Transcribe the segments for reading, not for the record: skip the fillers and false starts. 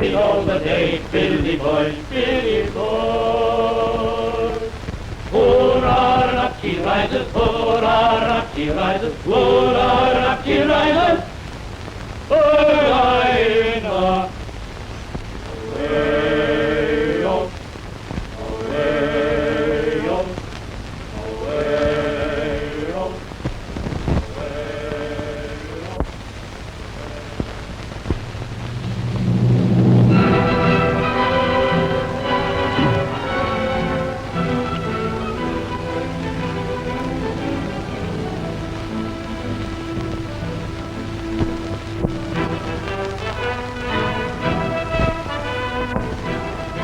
happy all the day, Billy boy, Billy boy. Hurrah, up he rises, hurrah, up he rises, hurrah, up he rises. Away up, away up, away up, away up, away up.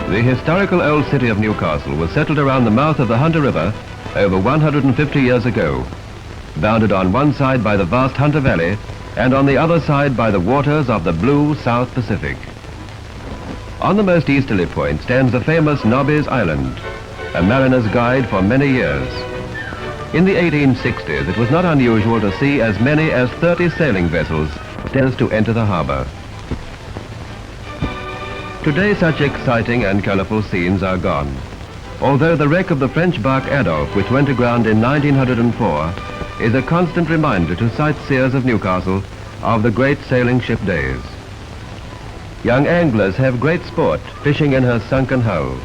The historical old city of Newcastle was settled around the mouth of the Hunter River over 150 years ago, bounded on one side by the vast Hunter Valley and on the other side by the waters of the blue South Pacific. On the most easterly point stands the famous Nobby's Island, a mariner's guide for many years. In the 1860s, it was not unusual to see as many as 30 sailing vessels to enter the harbor. Today, such exciting and colorful scenes are gone, although the wreck of the French bark Adolphe, which went aground in 1904, is a constant reminder to sightseers of Newcastle of the great sailing ship days. Young anglers have great sport fishing in her sunken hull.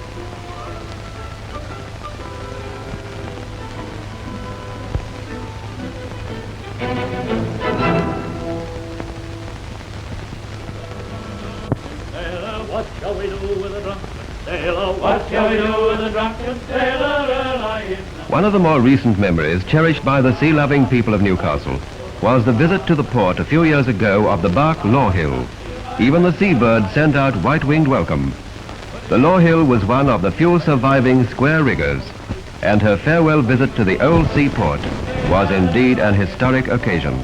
What shall we do with a drunken sailor? What shall we do with a drunken sailor lying? One of the more recent memories cherished by the sea-loving people of Newcastle was the visit to the port a few years ago of the bark Law Hill. Even the seabird sent out white-winged welcome. The Law Hill was one of the few surviving square riggers, and her farewell visit to the old seaport was indeed an historic occasion.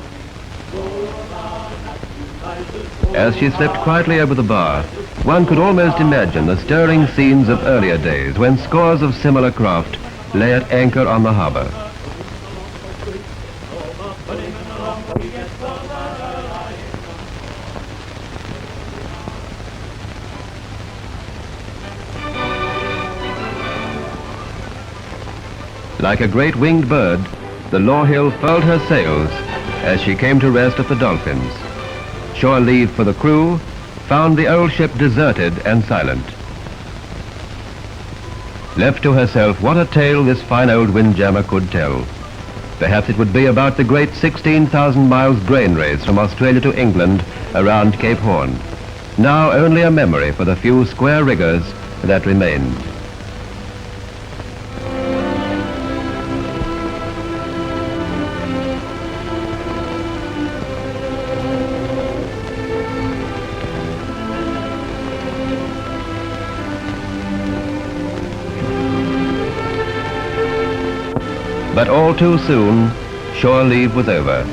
As she slipped quietly over the bar, one could almost imagine the stirring scenes of earlier days when scores of similar craft lay at anchor on the harbor. Like a great winged bird, the Law Hill furled her sails as she came to rest at the Dolphins. Shore leave for the crew found the old ship deserted and silent. Left to herself, what a tale this fine old windjammer could tell. Perhaps it would be about the great 16,000 miles grain race from Australia to England around Cape Horn. Now only a memory for the few square riggers that remained. But all too soon, shore leave was over,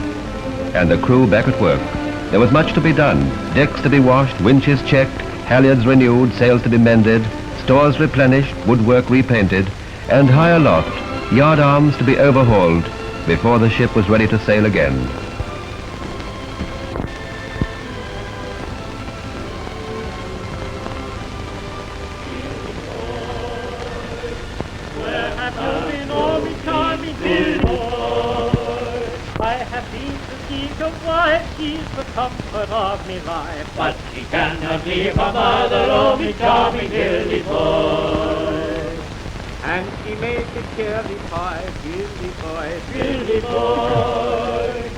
and the crew back at work. There was much to be done, decks to be washed, winches checked, halyards renewed, sails to be mended, stores replenished, woodwork repainted, and high aloft, yard arms to be overhauled before the ship was ready to sail again. She's the comfort of me life, but she cannot leave her mother, oh me charming Billy boy. And she make a cherry pie, Billy boy, Billy boy.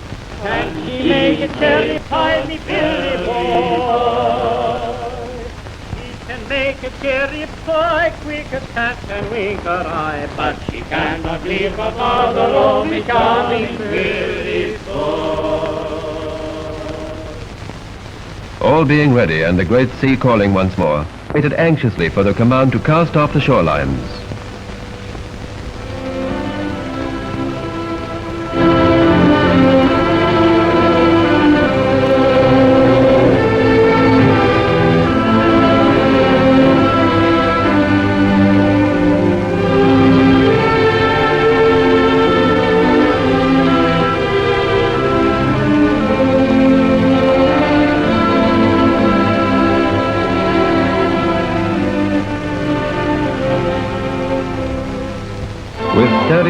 And she make a cherry pie, me Billy boy. She can make a cherry pie, quick as cat can wink her eye, but she cannot leave her mother, oh me charming Billy boy. All being ready and the great sea calling once more, waited anxiously for the command to cast off the shorelines.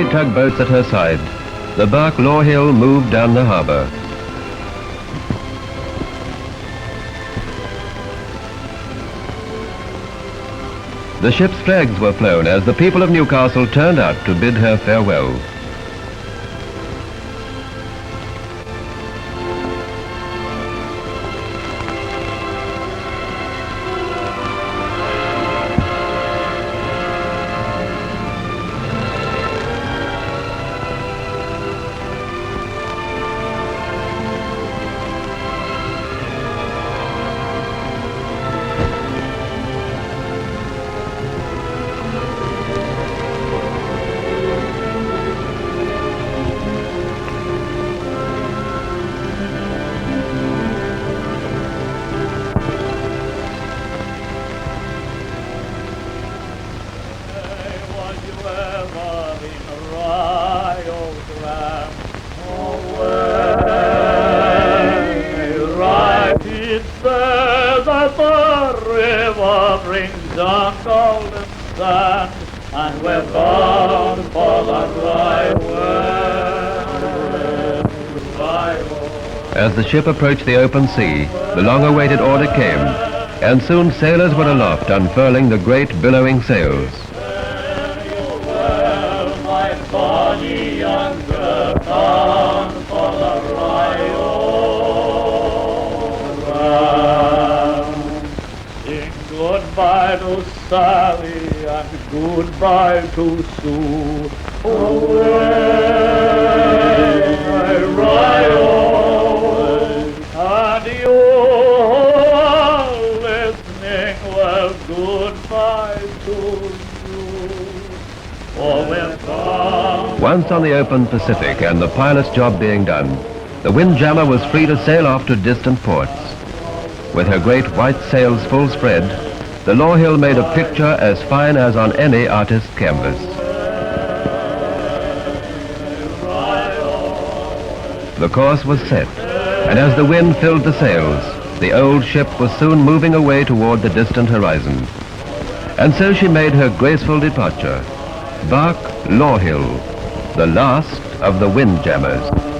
tugboats at her side, the bark Law Hill moved down the harbour. The ship's flags were flown as the people of Newcastle turned out to bid her farewell. On golden sand, and we're bound for the right way. As the ship approached the open sea, the long-awaited order came, and soon sailors were aloft unfurling the great billowing sails. Well, my bonny young girl, bound for the right way. Sing goodbye to Sally and goodbye to Sue. Away, right away. And you are listening, well, goodbye to you. For we're gone. Once on the open Pacific and the pilot's job being done, the Windjammer was free to sail off to distant ports. With her great white sails full spread, the Law Hill made a picture as fine as on any artist's canvas. The course was set, and as the wind filled the sails, the old ship was soon moving away toward the distant horizon. And so she made her graceful departure. Bark Law Hill, the last of the Windjammers.